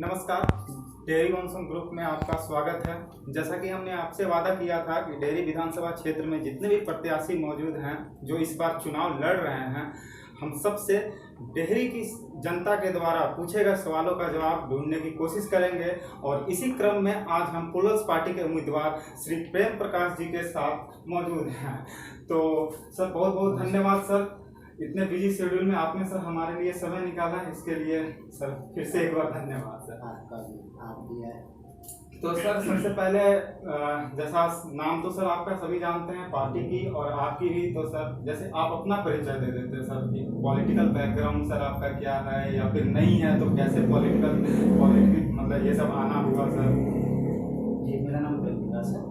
नमस्कार। Dairy monsoon group में आपका स्वागत है। जैसा कि हमने आपसे वादा किया था कि डेयरी विधानसभा क्षेत्र में जितने भी प्रत्याशी मौजूद हैं जो इस बार चुनाव लड़ रहे हैं, हम सबसे डेयरी की जनता के द्वारा पूछे गए सवालों का जवाब ढूंढने की कोशिश करेंगे। और इसी क्रम में आज हम पीपल्स पार्टी के उम्मीदवार श्री प्रेम प्रकाश जी के साथ मौजूद हैं। तो सर, बहुत बहुत धन्यवाद सर, इतने बिजी शेड्यूल में आपने सर हमारे लिए समय निकाला है, इसके लिए सर फिर से एक बार धन्यवाद सर। आप भी है। तो सर, सबसे पहले जैसा नाम तो सर आपका सभी जानते हैं पार्टी की और आपकी भी, तो सर जैसे आप अपना परिचय दे देते हैं सर कि पॉलिटिकल बैकग्राउंड सर आपका क्या है, या फिर नहीं है तो कैसे पॉलिटिकल मतलब ये सब आना हुआ सर। जी, मेरा नाम प्रेम प्रकाश है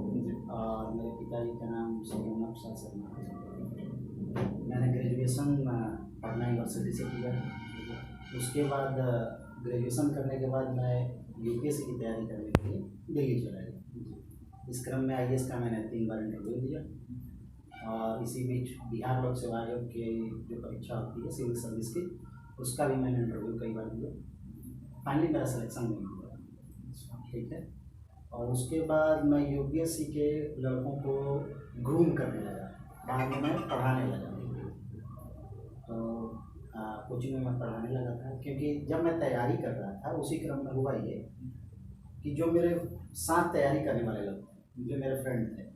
और मेरे पिताजी का नाम सौम्य प्रसाद शर्मा है। मैंने ग्रेजुएशन पटना यूनिवर्सिटी से किया। उसके बाद ग्रेजुएशन करने के बाद मैं यूपीएससी की तैयारी करने के लिए दिल्ली चला गया। इस क्रम में आईएएस का मैंने 3 बार इंटरव्यू दिया और इसी बीच बिहार लोक सेवा आयोग की जो परीक्षा होती है सिविल सर्विस की, उसका भी मैंने इंटरव्यू कई बार दिया। फाइनली मेरा सिलेक्शन नहीं हुआ, ठीक है। और उसके बाद मैं यूपीएससी के लड़कों को ग्रूम करने लगा, बाद में मैं पढ़ाने लगा। तो कोचिंग में मैं पढ़ाने लगा था, क्योंकि जब मैं तैयारी कर रहा था उसी क्रम में हुआ ये कि जो मेरे साथ तैयारी करने वाले लोग थे, जो मेरे फ्रेंड थे,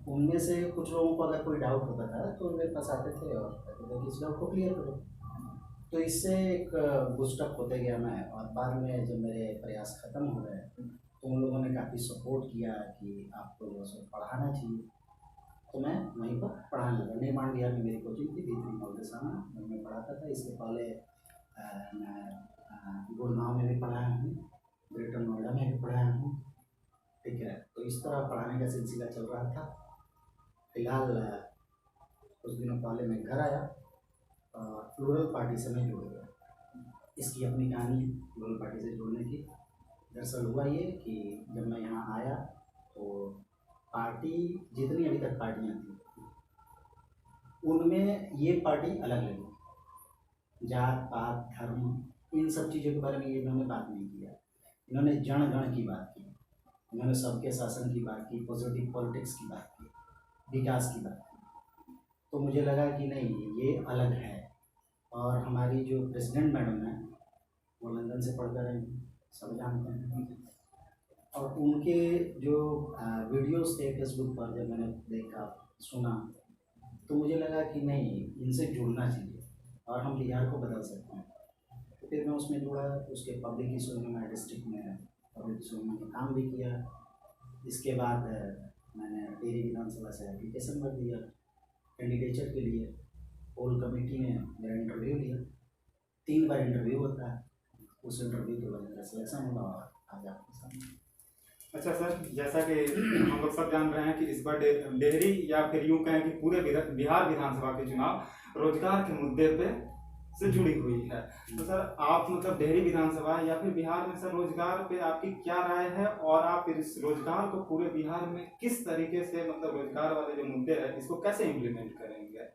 उनमें से कुछ लोगों को अगर कोई डाउट होता था तो मेरे पास आते थे और कहते थे कि इस डाउट को क्लियर करो। तो इससे एक बूस्टअप होते गया मैं, और बाद में जब मेरे प्रयास ख़त्म हो गए तो उन लोगों ने काफ़ी सपोर्ट किया कि आपको बस पढ़ाना चाहिए। तो मैं वहीं पर पढ़ाने लगा। निर्माण बिहार में मेरी कोचिंग थी, B3 मॉल के सामने मैं पढ़ाता था। इसके पहले मैं गुड़गांव में भी पढ़ाया हूँ, ग्रेटर नोएडा में भी पढ़ाया हूँ, ठीक है। तो इस तरह पढ़ाने का सिलसिला चल रहा था। फिलहाल कुछ दिनों पहले मैं घर आया और प्लूरल पार्टी से मैं जुड़ गया। इसकी अपनी कहानी है प्लूरल पार्टी से जुड़ने की। दरअसल हुआ ये कि जब मैं यहाँ आया तो पार्टी जितनी अभी तक पार्टियाँ थी उनमें ये पार्टी अलग लगी। जात पात धर्म इन सब चीज़ों के बारे में ये इन्होंने बात नहीं किया। इन्होंने जन गण की बात की, इन्होंने सबके शासन की बात की, पॉजिटिव पॉलिटिक्स की बात की, विकास की बात की। तो मुझे लगा कि नहीं, ये अलग है। और हमारी जो प्रेसिडेंट मैडम है वो लंदन से पढ़ कर आई, सब जानते हैं। और उनके जो वीडियोस थे फेसबुक पर, जब मैंने देखा सुना तो मुझे लगा कि नहीं, इनसे जुड़ना चाहिए और हम बिहार को बदल सकते हैं। तो फिर मैं उसमें जुड़ा। उसके पब्लिक इशू में मैं डिस्ट्रिक्ट में पब्लिक इशू में काम भी किया। इसके बाद मैंने डेयरी विधानसभा से एप्लीकेशन भर दिया कैंडिडेचर के लिए। होल कमेटी ने मेरा इंटरव्यू लिया। 3 बार इंटरव्यू होता है, उस इंटरव्यू के बाद मेरा सिलेक्शन हुआ और आज आपके सामने। अच्छा सर, जैसा कि हम लोग सब जान रहे हैं कि इस बार डेयरी या फिर यूँ कहें कि पूरे बिहार विधानसभा के चुनाव रोजगार के मुद्दे पे से जुड़ी हुई है। तो सर, आप मतलब डेयरी विधानसभा या फिर बिहार में सर रोजगार पे आपकी क्या राय है, और आप इस रोजगार को पूरे बिहार में किस तरीके से, मतलब रोजगार वाले जो मुद्दे हैं इसको कैसे इम्प्लीमेंट करेंगे?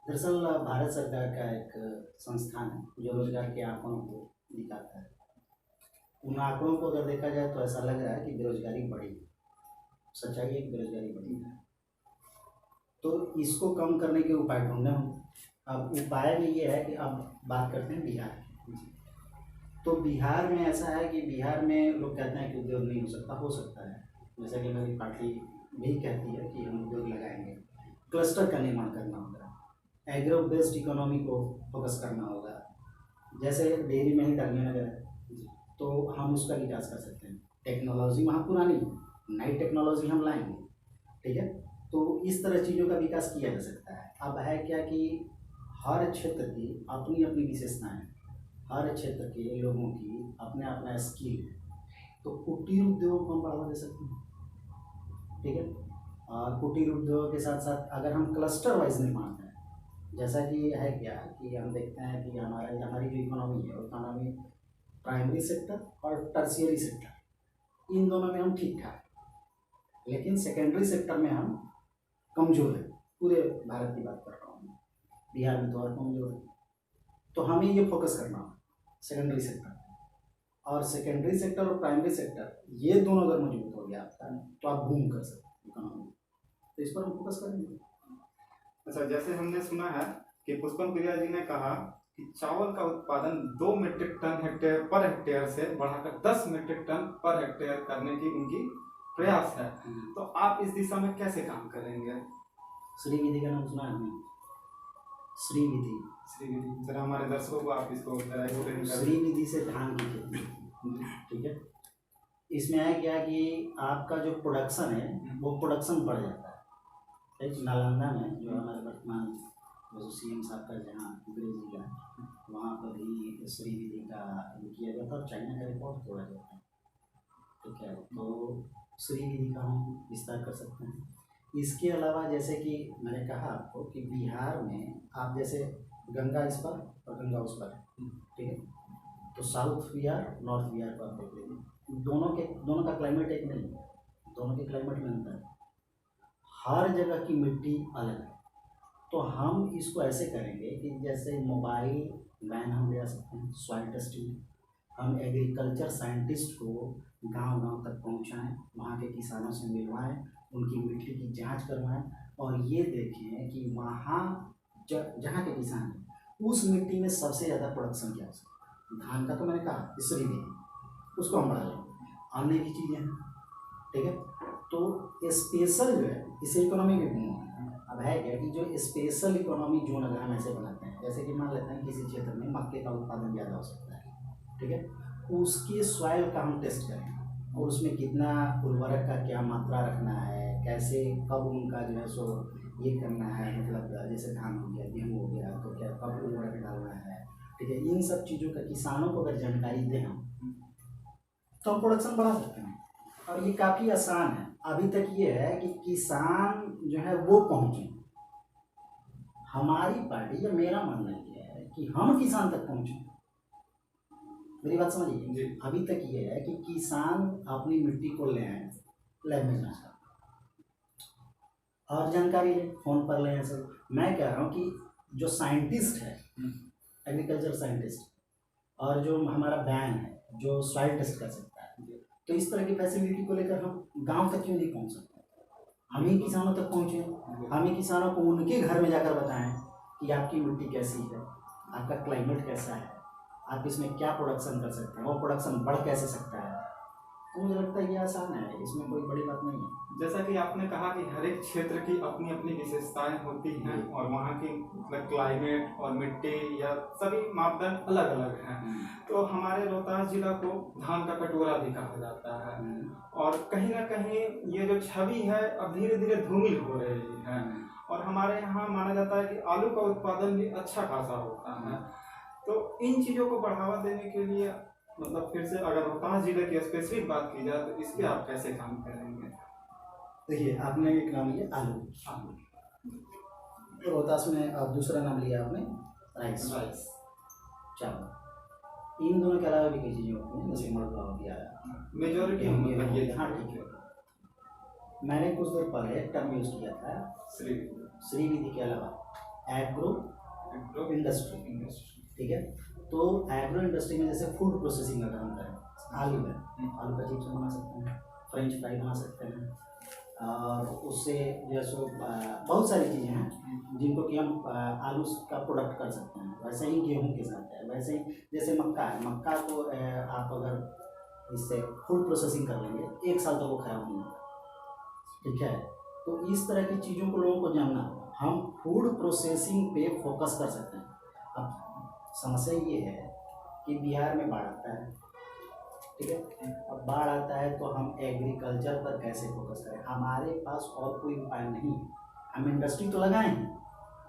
दरअसल भारत सरकार का एक संस्थान है जो रोजगार के आंकड़ों को दिखाता है। उन आंकड़ों को अगर देखा जाए तो ऐसा लग रहा है कि बेरोजगारी बढ़ी। सच्चाई है कि बेरोजगारी बढ़ी है। तो इसको कम करने के उपाय ढूंढने होंगे। अब उपाय में ये है कि अब बात करते हैं बिहार की। तो बिहार में ऐसा है कि बिहार में लोग कहते हैं कि उद्योग नहीं हो सकता है। जैसा कि मेरी पार्टी भी कहती है कि हम उद्योग लगाएंगे, क्लस्टर का निर्माण करना होगा, एग्रो बेस्ड इकोनॉमी को फोकस करना होगा। जैसे डेयरी में ही डालमिया नगर है, तो हम उसका विकास कर सकते हैं। टेक्नोलॉजी वहाँ पुरानी है, नई टेक्नोलॉजी हम लाएंगे, ठीक है। तो इस तरह चीज़ों का विकास किया जा सकता है। अब है क्या कि हर क्षेत्र की अपनी अपनी विशेषताएं, हर क्षेत्र के लोगों की अपना अपना स्किल है। तो कुटीर उद्योग को हम बढ़ावा दे सकते हैं, ठीक है। और कुटीर उद्योग के साथ साथ अगर हम क्लस्टर वाइज निर्माण करें, जैसा कि है क्या कि हम देखते हैं कि हमारी जो इकोनॉमी है, इकोनॉमी प्राइमरी सेक्टर और टर्शियरी सेक्टर, इन दोनों में हम ठीक ठाक, लेकिन सेकेंडरी सेक्टर में हम कमज़ोर है। पूरे भारत की बात कर रहा हूँ, बिहार में तो और कमज़ोर है। तो हमें ये फोकस करना होगा। सेकेंडरी सेक्टर, और सेकेंडरी सेक्टर और प्राइमरी सेक्टर ये दोनों अगर मजबूत हो गया आपका तो आप बूम कर सकते हैं इकोनॉमी। तो इस पर हम फोकस करेंगे। अच्छा, जैसे हमने सुना है कि पुष्पम प्रिया जी ने कहा कि चावल का उत्पादन 2 metric ton hectare per hectare से बढ़ाकर 10 मीट्रिक टन पर हेक्टेयर करने की उनकी प्रयास है। तो आप इस दिशा में कैसे काम करेंगे? श्री विधि का नाम सुना है आपने? श्री विधि, श्री विधि जरा हमारे दर्शकों को आप इसको जरा एक्सप्लेन करें। श्री विधि से धान की खेती, ठीक है। इसमें है क्या कि आपका जो प्रोडक्शन है वो प्रोडक्शन बढ़ जाता है। एक नालंदा में जो हमारे वर्तमान जो CM साहब का जहाँ अंग्रेज जी का, वहाँ पर भी श्री विधि का किया जाता है और चाइना का रिकॉर्ड तोड़ा जाता है। ठीक है, तो श्री विधि का हम विस्तार कर सकते हैं। इसके अलावा जैसे कि मैंने कहा आपको कि बिहार में आप जैसे गंगा इस पर और गंगा उस पर, ठीक है, तो साउथ बिहार नॉर्थ बिहार को आप देख लीजिए, दोनों का क्लाइमेट एक नहीं है, दोनों के क्लाइमेट में अंतर है, हर जगह की मिट्टी अलग है। तो हम इसको ऐसे करेंगे कि जैसे मोबाइल वैन हम ले आ सकते हैं, सॉइल टेस्टिंग, हम एग्रीकल्चर साइंटिस्ट को गांव-गांव तक पहुंचाएं, वहाँ के किसानों से मिलवाएं, उनकी मिट्टी की जांच करवाएं और ये देखें कि वहाँ जहाँ के किसान हैं उस मिट्टी में सबसे ज़्यादा प्रोडक्शन क्या हो सकता है। धान का तो मैंने कहा इसरी भी उसको हम बढ़ा लेंगे, अन्य भी चीज़ें हैं, ठीक है। तो स्पेशल जो है इसे इकोनॉमी में घूमा। अब है क्या कि जो स्पेशल इकोनॉमी जोन अगर हम ऐसे बनाते हैं, जैसे कि मान लेते हैं किसी क्षेत्र में मक्के का उत्पादन ज़्यादा हो सकता है, ठीक है, उसकी सॉइल का हम टेस्ट करें और उसमें कितना उर्वरक का क्या मात्रा रखना है, कैसे कब उनका जो है सो ये करना है, मतलब जैसे धान हो गया, गेहूँ हो गया, तो क्या कब उर्वरक डालना है, ठीक है, इन सब चीज़ों का किसानों को अगर जानकारी दें हम तो हम प्रोडक्शन बढ़ा सकते हैं। और ये काफ़ी आसान है। अभी तक ये है कि किसान जो है वो पहुँचे, हमारी पार्टी या मेरा मानना ये है कि हम किसान तक पहुँचे। मेरी बात समझिए, अभी तक ये है कि किसान अपनी मिट्टी को ले आए, लैब में जांच और जानकारी ले, फोन पर ले। सब मैं कह रहा हूँ कि जो साइंटिस्ट है, एग्रीकल्चर साइंटिस्ट, और जो हमारा बैन है जो सॉइल टेस्ट कर सकता है, तो इस तरह की फैसिलिटी को लेकर हम गांव तक क्यों नहीं पहुंच सकते? हम ही किसानों तक पहुंचे, हम ही किसानों को उनके घर में जाकर बताएं कि आपकी मिट्टी कैसी है, आपका क्लाइमेट कैसा है, आप इसमें क्या प्रोडक्शन कर सकते हैं, वो प्रोडक्शन बढ़ कैसे सकता है। तो मुझे लगता है ये आसान है, इसमें कोई बड़ी बात नहीं है। जैसा कि आपने कहा कि हर एक क्षेत्र की अपनी अपनी विशेषताएं होती हैं और वहाँ की मतलब क्लाइमेट और मिट्टी या सभी मापदंड अलग अलग हैं। तो हमारे रोहतास जिला को धान का कटोरा भी कहा जाता है और कहीं ना कहीं ये जो छवि है अब धीरे धीरे धूमिल हो रही है। और हमारे यहाँ माना जाता है कि आलू का उत्पादन भी अच्छा खासा होता है। तो इन चीज़ों को बढ़ावा देने के लिए मतलब फिर से अगर रोहतास जिले की स्पेसिफिक बात की जाए तो इस पर आप कैसे काम करेंगे? देखिए, आपने एक नाम लिया आलू, रोहतास में, और दूसरा नाम लिया आपने राइस, चावल। इन दोनों के अलावा भी कई चीज़ें होती हैं, जैसे मड़ुआ हो गया, मेजोरिटी हम ये। हाँ ठीक है। मैंने कुछ देर पहले एक टर्म यूज़ किया था श्री विधि के अलावा एग्रो इंडस्ट्री, ठीक है। तो एग्रो इंडस्ट्री में जैसे फूड प्रोसेसिंग अगर हम करें, आलू है, आलू का चिप्स बना सकते हैं, फ्रेंच फ्राई बना सकते हैं, और उससे जैसे बहुत सारी चीज़ें हैं जिनको कि हम आलू का प्रोडक्ट कर सकते हैं। वैसे ही गेहूं के साथ है, वैसे ही जैसे मक्का है, मक्का को आप अगर इससे फूड प्रोसेसिंग कर लेंगे 1 साल तक वो खराब नहीं होगा, ठीक है। तो इस तरह की चीज़ों को लोगों को जानना, हम फूड प्रोसेसिंग पे फोकस कर सकते हैं। अब समस्या ये है कि बिहार में बाढ़ आता है, ठीक है। अब बाढ़ आता है तो हम एग्रीकल्चर पर कैसे फोकस करें? हमारे पास और कोई उपाय नहीं है। हम इंडस्ट्री तो लगाए हैं,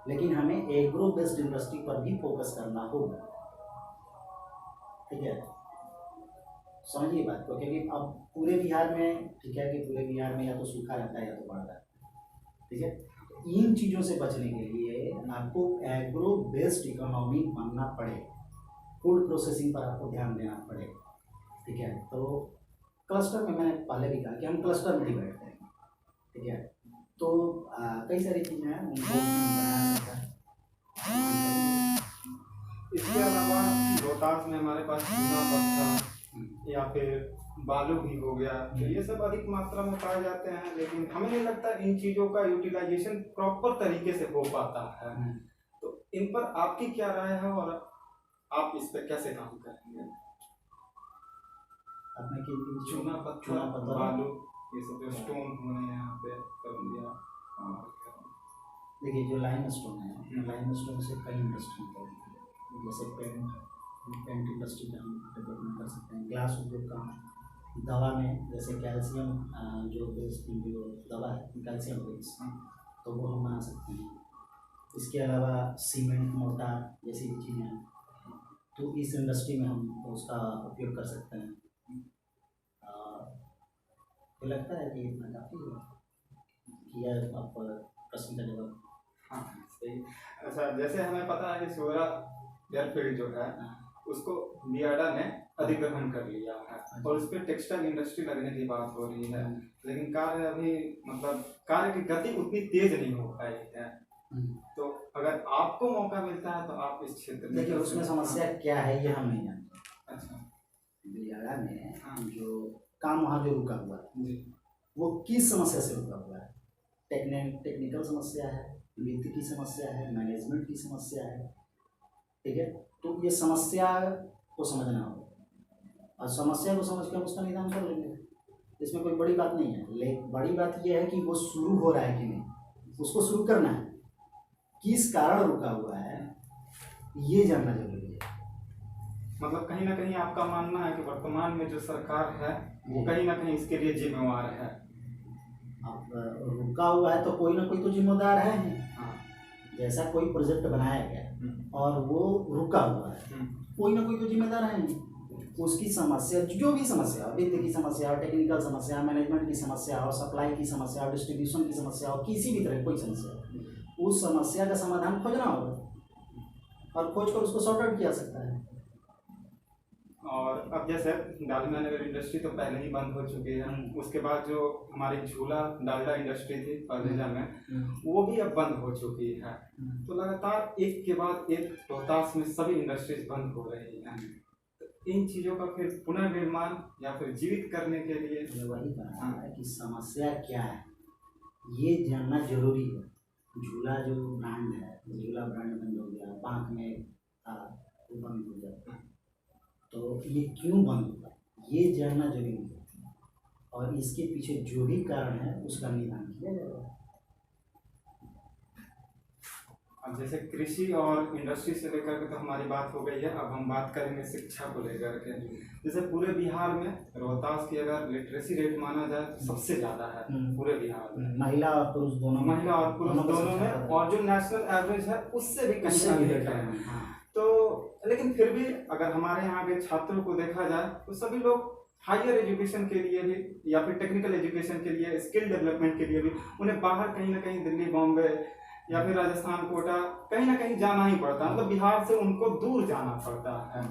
लेकिन हमें एग्रो बेस्ड इंडस्ट्री पर भी फोकस करना होगा, ठीक है। समझिए बात को, क्योंकि अब पूरे बिहार में, ठीक है, कि पूरे बिहार में या तो सूखा रहता है या तो बाढ़ आता है, ठीक है। इन चीज़ों से बचने के लिए आपको एग्रो बेस्ड इकोनॉमी बनना पड़े, फूड प्रोसेसिंग पर आपको ध्यान देना पड़े, ठीक है। तो क्लस्टर में, मैंने पहले भी कहा कि हम क्लस्टर में डिवाइड करेंगे, ठीक है। तो कई सारी चीज़ें हैं उनको बनाया सकता है। इसके अलावा रोहतास में हमारे पास चूना पत्थर या फिर बालू भी हो गया, तो ये सब अधिक मात्रा में पाए जाते हैं, लेकिन हमें नहीं लगता इन चीज़ों का यूटिलाइजेशन प्रॉपर तरीके से हो पाता है। तो इन पर आपकी क्या राय है और आप इस पर कैसे काम करेंगे? आपने चूना पत्थर, बालू, ये सब जो स्टोन हुए हैं यहाँ पे कर दिया। और देखिए, जो लाइम स्टोन है, लाइम स्टोन से कई इंडस्ट्री है, जैसे पेंट इंडस्ट्री का हम डेवलपमेंट कर सकते हैं, ग्लास उद्योग का, दवा में जैसे कैल्शियम जो बेस्ड जो दवा है कैल्शियम बेस्ड, तो वो हम बना सकते हैं। इसके अलावा सीमेंट, मोर्टार जैसी भी चीज़ें हैं, तो इस इंडस्ट्री में हम उसका उपयोग कर सकते हैं। तो लगता है कि इतना काफ़ी किया आप प्रश्न का जवाब। हाँ सही। अच्छा, जैसे हमें पता है कि सोरा एयरफील्ड जो है उसको बियाडा ने अधिग्रहण कर लिया है और उस पर टेक्सटाइल इंडस्ट्री लगने की बात हो रही है, लेकिन कार्य अभी मतलब कार्य की गति उतनी तेज नहीं हो पाई है। तो अगर आपको मौका मिलता है तो आप इस क्षेत्र में, देखिए उसमें समस्या क्या है ये हम नहीं जानते। अच्छा, बियाडा में जो काम वहाँ जो रुका हुआ है वो किस समस्या से रुका हुआ है? टेक्निकल समस्या है, वित्त की समस्या है, मैनेजमेंट की समस्या है, ठीक है। तो ये समस्या को समझना होगा और समस्या को समझ कर हम उसका निदान कर लेंगे, इसमें कोई बड़ी बात नहीं है। लेकिन बड़ी बात यह है कि वो शुरू हो रहा है कि नहीं, उसको शुरू करना है, किस कारण रुका हुआ है ये जानना जरूरी है। मतलब कहीं ना कहीं आपका मानना है कि वर्तमान में जो सरकार है वो कहीं ना कहीं इसके लिए जिम्मेवार है। अब रुका हुआ है तो कोई ना कोई तो जिम्मेदार है ही। हाँ। जैसा कोई प्रोजेक्ट बनाया गया और वो रुका हुआ है, कोई ना कोई तो जिम्मेदार है ही। उसकी समस्या, जो भी समस्या हो, वित्त की समस्या हो, टेक्निकल समस्या, मैनेजमेंट की समस्या हो, सप्लाई की समस्या हो, डिस्ट्रीब्यूशन की समस्या हो, किसी भी तरह की कोई समस्या हो, उस समस्या का समाधान खोजना होगा और खोज कर उसको सॉर्ट आउट किया सकता है। और अब जैसे डालमिया नगर इंडस्ट्री तो पहले ही बंद हो चुकी है, उसके बाद जो हमारी झूला डालडा इंडस्ट्री थी फाजिला में वो भी अब बंद हो चुकी है। तो लगातार एक के बाद एक रोहतास में सभी इंडस्ट्रीज बंद हो रही हैं। तो इन चीज़ों का फिर पुनर्निर्माण या फिर जीवित करने के लिए वही कहना है कि समस्या क्या है ये जानना जरूरी है। झूला जो ब्रांड है, झूला ब्रांड बंद हो गया, बांक में था वो बंद हो गया, तो ये क्यों बंद हुआ ये जानना जरूरी है और इसके पीछे जो भी कारण है उसका निदान किया जाएगा। अब जैसे कृषि और इंडस्ट्री से लेकर के तो हमारी बात हो गई है, अब हम बात करेंगे शिक्षा को लेकर के। जैसे पूरे बिहार में रोहतास की अगर लिटरेसी रेट माना जाए तो सबसे ज़्यादा है पूरे बिहार में, महिला और पुरुष दोनों में, और जो नेशनल एवरेज है उससे भी कहीं है। तो लेकिन फिर भी अगर हमारे यहाँ के छात्रों को देखा जाए तो सभी लोग हायर एजुकेशन के लिए भी या फिर टेक्निकल एजुकेशन के लिए, स्किल डेवलपमेंट के लिए भी उन्हें बाहर कहीं ना कहीं दिल्ली, बॉम्बे या फिर राजस्थान, कोटा कहीं ना कहीं जाना ही पड़ता है, मतलब बिहार से उनको दूर जाना पड़ता है।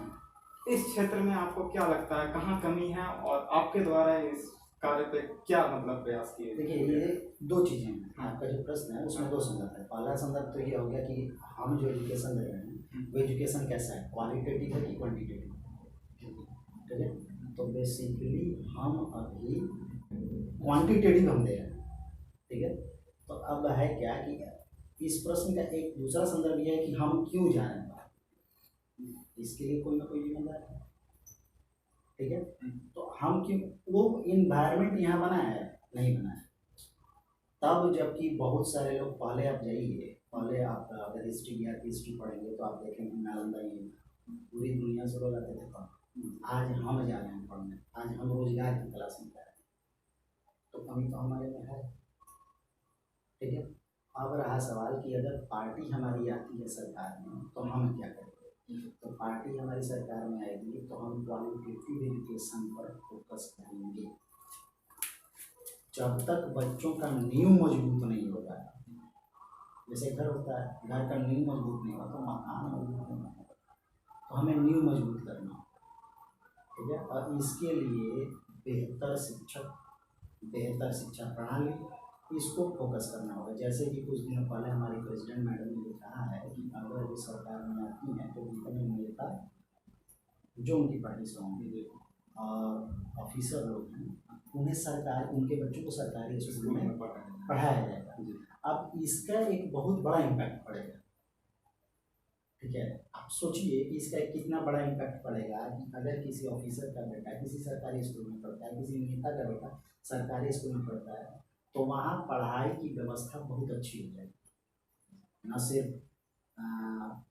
इस क्षेत्र में आपको क्या लगता है कहाँ कमी है और आपके द्वारा इस कार्य पे क्या मतलब प्रयास किए? देखिए ये दो चीज़ें हैं, आपका जो प्रश्न है उसमें दो संदर्भ है। पहला संदर्भ तो ये हो गया कि हम जो एजुकेशन दे रहे हैं वो एजुकेशन कैसा है, क्वालिटेटिव है कि क्वान्टिटेटिव, ठीक है। तो बेसिकली हम अभी क्वांटिटेटिव हम दे रहे हैं, ठीक है। तो अब है क्या कि इस प्रश्न का एक दूसरा संदर्भ यह है कि हम क्यों जा रहे हैं, इसके लिए कोई ना कोई जिम्मेदार है, ठीक है। तो हम क्यों, वो इन्वायरमेंट यहाँ बना है नहीं बना है तब, जबकि बहुत सारे लोग, पहले आप जाइए, पहले आप अगर हिस्ट्री बिहार की हिस्ट्री पढ़ेंगे तो आप देखेंगे नालंदा पूरी दुनिया से लोग आते थे पढ़ने, आज हम जा रहे हैं पढ़ने, आज हम रोजगार की तलाश में जा रहे हैं, तो कमी तो हमारे में है, ठीक है। अब रहा सवाल कि अगर पार्टी हमारी आती है सरकार में तो हम क्या करेंगे, तो पार्टी हमारी सरकार में आएगी तो हम क्वालिटेटिव एजुकेशन पर फोकस करेंगे। जब तक बच्चों का नींव मजबूत नहीं होगा, जैसे घर होता है, घर का नींव मजबूत नहीं होगा तो मकान मजबूत नहीं होगा, तो हमें नींव मजबूत करना होगा, ठीक है। और इसके लिए बेहतर शिक्षक, बेहतर शिक्षा प्रणाली, इसको फोकस करना होगा। जैसे कि कुछ दिनों पहले हमारी प्रेसिडेंट मैडम ने कहा है कि अगर वो सरकार में आती हैं तो जितने नेता जो उनकी पार्टी से होंगे और ऑफिसर लोग हैं उन्हें सरकार, उनके बच्चों को सरकारी स्कूल में पढ़ाया जाएगा। अब इसका एक बहुत बड़ा इम्पैक्ट पड़ेगा, ठीक है। आप सोचिए कि इसका कितना बड़ा इम्पैक्ट पड़ेगा कि अगर किसी ऑफिसर का बेटा किसी सरकारी स्कूल में पढ़ता है, किसी नेता का बेटा सरकारी स्कूल में पढ़ता है, तो वहाँ पढ़ाई की व्यवस्था बहुत अच्छी हो जाएगी। न सिर्फ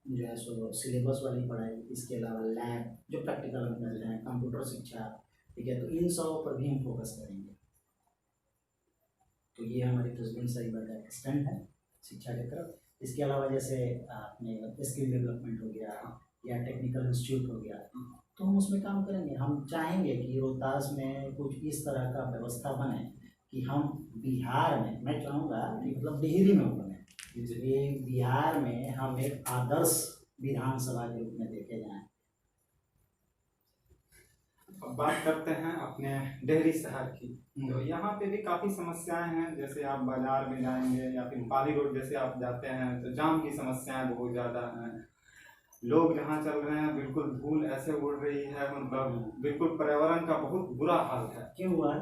जो है सो सिलेबस वाली पढ़ाई, इसके अलावा लैब जो प्रैक्टिकल में मिल रहे हैं, कंप्यूटर शिक्षा, ठीक है, तो इन सब पर भी हम फोकस करेंगे। तो ये हमारी प्रेसिडेंट साहिबा का एक स्टैंड है शिक्षा की तरफ। इसके अलावा जैसे आपने स्किल डेवलपमेंट हो गया या टेक्निकल इंस्टीट्यूट हो गया, तो हम उसमें काम करेंगे। हम चाहेंगे कि रोहतास में कुछ इस तरह का व्यवस्था बने कि हम बिहार में, मैं चाहूँगा कि मतलब डिहरी में बने, ये बिहार में हम एक आदर्श विधानसभा के रूप में देखे जाएं। अब बात करते हैं अपने डेहरी शहर की। तो यहाँ पे भी काफ़ी समस्याएं हैं। जैसे आप बाजार में जाएंगे या फिर पाली रोड जैसे आप जाते हैं तो जाम की समस्याएं बहुत ज़्यादा हैं। लोग जहाँ चल रहे हैं बिल्कुल धूल ऐसे उड़ रही है, मतलब बिल्कुल पर्यावरण का बहुत बुरा हाल है। क्यों हुआ?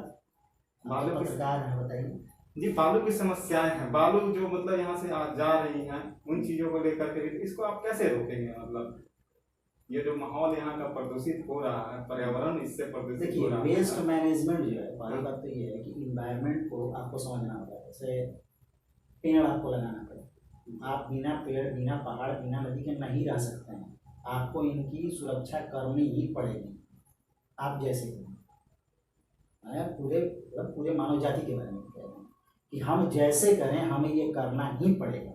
बालू की पत्रकार है, बताइए जी। बालू की समस्याएं हैं, बालू जो मतलब यहाँ से जा रही हैं उन चीज़ों को लेकर के भी, इसको आप कैसे रोकेंगे? मतलब ये जो माहौल यहाँ का प्रदूषित हो रहा है, पर्यावरण इससे प्रदूषित हो रहा है। वेस्ट मैनेजमेंट जो है, पहली बात तो ये है कि इन्वायरमेंट को आपको समझना होगा। जैसे पेड़ आपको लगाना पड़ेगा, आप बिना पेड़, बिना पहाड़, बिना नदी के नहीं रह सकते हैं। आपको इनकी सुरक्षा करनी ही पड़ेगी। आप जैसे पूरे मानव जाति के बारे में कह रहे हैं कि हम जैसे करें हमें ये करना ही पड़ेगा।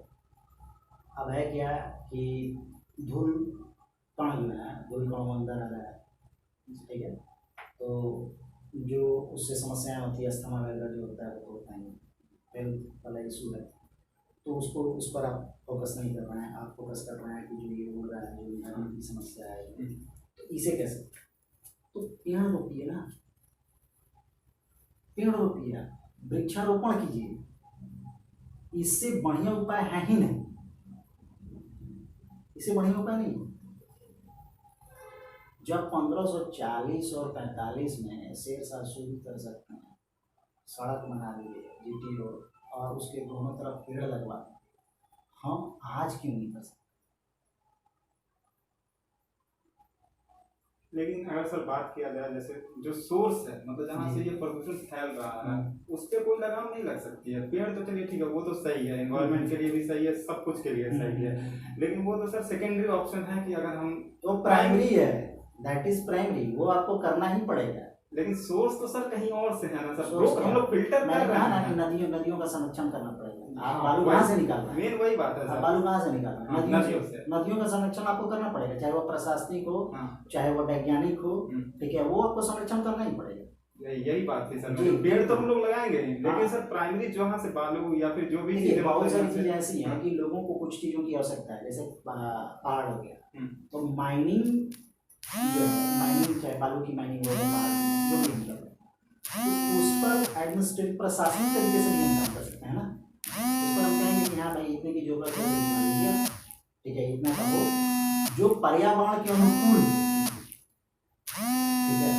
अब है क्या कि धूल कण जो है, धूल कण अंदर आ रहा है, ठीक है, तो जो उससे समस्याएं होती है, अस्थमा वगैरह जो होता है वो होता है, हेल्थ वाला इशू है, तो उसको उस पर आप फोकस नहीं कर रहे हैं। आप फोकस कर रहे हैं कि जो ये हो रहा है, जो इन्वायरमेंट की समस्या है, तो इसे कैसे, तो पेड़ रोपिए ना, पेड़ रोपिए, वृक्षारोपण कीजिए। इससे बढ़िया उपाय है ही नहीं, इससे बढ़िया उपाय नहीं। जब 1540 और 45 में शेरशाह सूरी कर सकते हैं, सड़क बना दिए जीटी रोड और उसके दोनों तरफ पेड़ लगवा, हम आज क्यों नहीं कर सकते? लेकिन अगर सर बात किया जाए जैसे जो सोर्स है, मतलब जहाँ से ये प्रदूषण फैल रहा है, उस पर कोई लगाम नहीं लग सकती है। पेड़ तो चलिए ठीक है, वो तो सही है, एनवायरनमेंट के लिए भी सही है, सब कुछ के लिए सही है, लेकिन वो तो सर सेकेंडरी ऑप्शन है कि अगर हम, तो प्राइमरी है, दैट इज प्राइमरी, वो आपको करना ही पड़ेगा। लेकिन सोर्स तो सर कहीं और से है ना सर, हम लोग फिल्टर कर रहे हैं। नदियों का संरक्षण करना पड़ेगा। आप बालू कहाँ से निकाल रहे हैं? मेन वही बात है सर, बालू कहाँ से निकाल रहे हैं? नदियों से। नदियों का संरक्षण आपको करना पड़ेगा, चाहे वो प्रशासनिक हो, चाहे वो वैज्ञानिक हो, ठीक है, वो आपको संरक्षण करना ही पड़ेगा। यही बात थी सर, पेड़ तो हम लोग लगाएंगे ही, लेकिन सर प्राइमरी जहाँ से बालू या फिर जो भी चीजें, बहुत सारी चीजें ऐसी हैं कि लोगों को कुछ चीजों की आवश्यकता है। जैसे पहाड़ हो गया, तो माइनिंग चाहे बालू की माइनिंग हो, जो भी मतलब तो उस पर एडमिनिस्ट्रेटिव प्रशासनिक तरीके से नियंत्रण कर सकते हैं ना। उस पर हम कहेंगे कि हाँ भाई इतने की जरूरत है, ठीक है, इतना का हो जो पर्यावरण के अनुकूल, ठीक है,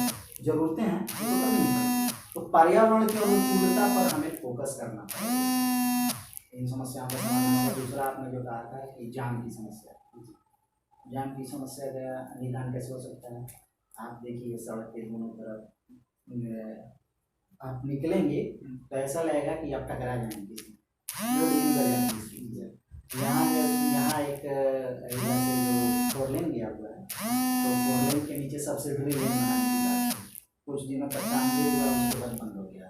जरूरतें हैं तो करनी है। तो पर्यावरण की अनुकूलता पर हमें फोकस करना पड़ेगा, इन समस्याओं का समाधान। दूसरा आपने जो कहा था कि जाम की समस्या, जाम की समस्या का निदान कैसे हो सकता है? आप देखिए सड़क के दोनों तरफ आप निकलेंगे तो ऐसा लगेगा कि आप टकरा जाएंगे किसी, यहाँ एक फोर लेन गया हुआ है, तो फोर लेन के नीचे सब्सिडरी लेन बनाने की कुछ दिनों तक काम किया हुआ, उसके बाद बंद हो गया।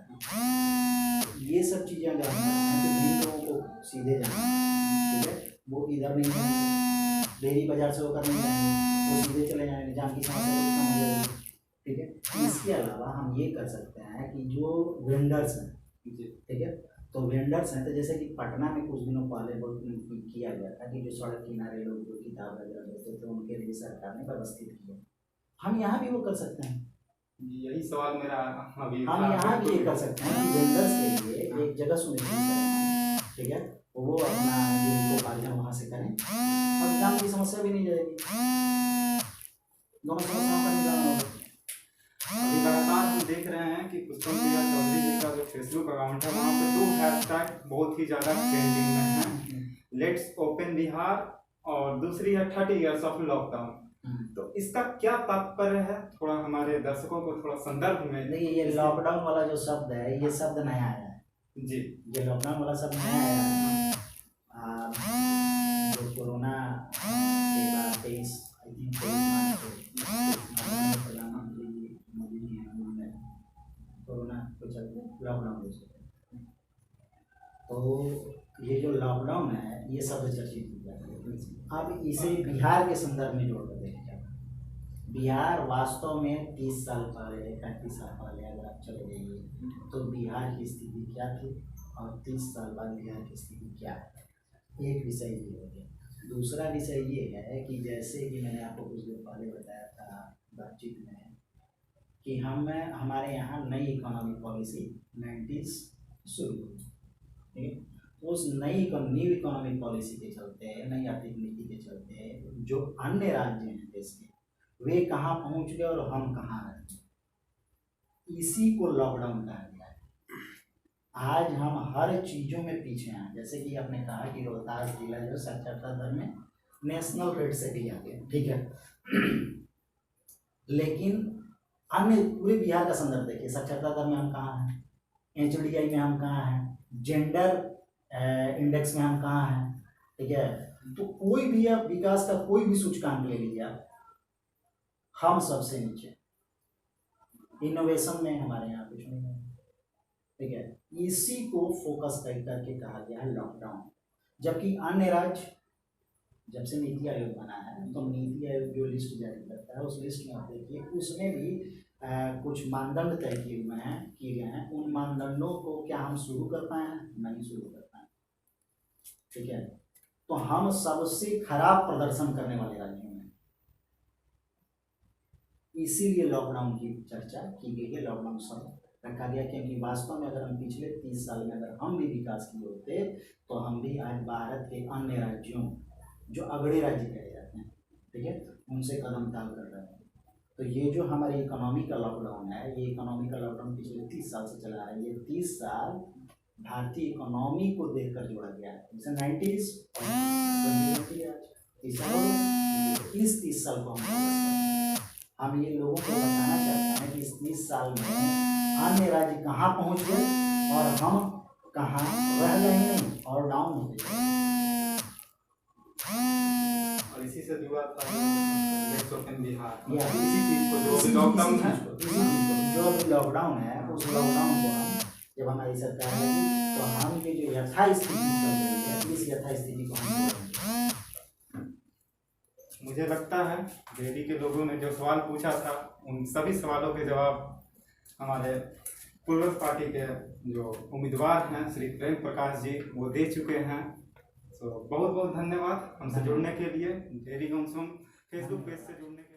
ये सब चीज़ें अगर हम करते हैं तो जिन लोगों को सीधे जाना, ठीक है, वो इधर नहीं जाएंगे, डेयरी बाजार से होकर नहीं जाएंगे, वो सीधे चले जाएंगे, जाम की समस्या कम हो जाएगी, ठीक है। इसके अलावा हम ये कर सकते हैं कि जो वेंडर्स हैं, ठीक है, तो वेंडर्स हैं, तो जैसे कि पटना में कुछ दिनों पहले बहुत किया गया था कि जो सड़क किनारे लोग जो किताब वगैरह देते थे उनके लिए सरकार ने व्यवस्थित किया। हम यहाँ भी वो कर सकते हैं, यही सवाल मेरा अभी हम था। यहाँ भी ये कर सकते हैं कि वेंडर्स के लिए एक जगह सुनिश्चित करें, ठीक है, वो अपना जिनको वहाँ से करें और दाम की समस्या भी नहीं जाएगी, दोनों समस्याओं का निदान होगा। अभी लगातार हम देख रहे हैं कि पुष्पम प्रिया चौधरी जी का जो फेसबुक अकाउंट है वहाँ पे 2 हैशटैग बहुत ही ज़्यादा ट्रेंडिंग में है, लेट्स ओपन बिहार और दूसरी है 30 इयर्स ऑफ लॉकडाउन। तो इसका क्या तात्पर्य है, थोड़ा हमारे दर्शकों को थोड़ा संदर्भ में। देखिए, ये लॉकडाउन वाला जो शब्द है, ये शब्द नया आया है जी। ये लॉकडाउन वाला शब्द नया आया है। जो कोरोना के बाद 23 मार्च को प्रधानमंत्री मोदी जी हैं, उन्होंने कोरोना को चलते लॉकडाउन घोषित किया। तो ये जो लॉकडाउन है, ये शब्द चर्चित हो गया। अब इसे बिहार के संदर्भ में जोड़कर देखा जाए, बिहार वास्तव में 30 साल पहले 35 साल पहले अगर आप चले जाइए तो बिहार की स्थिति क्या थी और 30 साल बाद बिहार की स्थिति क्या है, एक विषय ये हो गया। दूसरा विषय ये है कि जैसे कि मैंने आपको कुछ देर पहले बताया था बातचीत में कि हमारे यहाँ नई इकोनॉमिक पॉलिसी 90s शुरू हुई, ठीक है। उस न्यू इकोनॉमिक पॉलिसी के चलते, नई आर्थिक नीति के चलते जो अन्य राज्य हैं देश के, वे कहाँ पहुँच गए और हम कहाँ रह गए, इसी को लॉकडाउन कहा गया है। आज हम हर चीज़ों में पीछे हैं, जैसे कि आपने कहा कि रोहतास जिला जो साक्षरता दर में नेशनल रेट से भी आगे, ठीक है। लेकिन अन्य पूरे बिहार का संदर्भ देखिए, साक्षरता दर में हम कहाँ हैं, HDI में हम कहाँ हैं, जेंडर इंडेक्स में हम कहाँ हैं, ठीक है। तो कोई भी आप विकास का कोई भी सूचकांक ले लीजिए आप, हम सबसे नीचे। इनोवेशन में हमारे यहाँ कुछ नहीं है, ठीक है। इसी को फोकस करके कहा गया है लॉकडाउन। जबकि अन्य राज्य, जब से नीति आयोग बना है तो नीति आयोग जो लिस्ट जारी करता है उस लिस्ट में आप देखिए, उसमें भी कुछ मानदंड तय किए गए हैं। उन मानदंडों को क्या हम शुरू कर पाए हैं? नहीं शुरू कर पाए, ठीक है। तो हम सबसे खराब प्रदर्शन करने वाले राज्यों में, इसीलिए लॉकडाउन की चर्चा की गई है, लॉकडाउन शब्द रखा गया, क्योंकि वास्तव में अगर हम पिछले 30 साल में अगर हम भी विकास किए होते तो हम भी आज भारत के अन्य राज्यों, जो अगड़े राज्य कहे जाते हैं, ठीक है, उनसे कदम ताल कर रहे हैं। तो ये जो हमारी इकोनॉमी का लॉकडाउन है, ये इकोनॉमी का लॉकडाउन पिछले 30 साल से चला रहा है। ये 30 साल भारतीय इकोनॉमी को देखकर जोड़ा गया है, जैसे 90s इस 30 साल को हम ये लोगों को बताना चाहते हैं कि इस 30 साल में अन्य राज्य कहाँ पहुँच गए और हम कहाँ रह गए नहीं और डाउन हो गए। और इसी से जुड़ा था बिहार, इसी चीज को जो लॉकडाउन है, जो अभी लॉकडाउन है, उस लॉकडाउन को हम जब हमारी सरकार है तो हम ये जो यथास्थिति चल रही है, इस यथास्थिति को हम, मुझे लगता है डेरी के लोगों ने जो सवाल पूछा था उन सभी सवालों के जवाब हमारे पूर्व पार्टी के जो उम्मीदवार हैं श्री प्रेम प्रकाश जी वो दे चुके हैं। तो बहुत बहुत धन्यवाद हमसे जुड़ने के लिए, डेरी होम्स फेसबुक पेज से जुड़ने के लिए।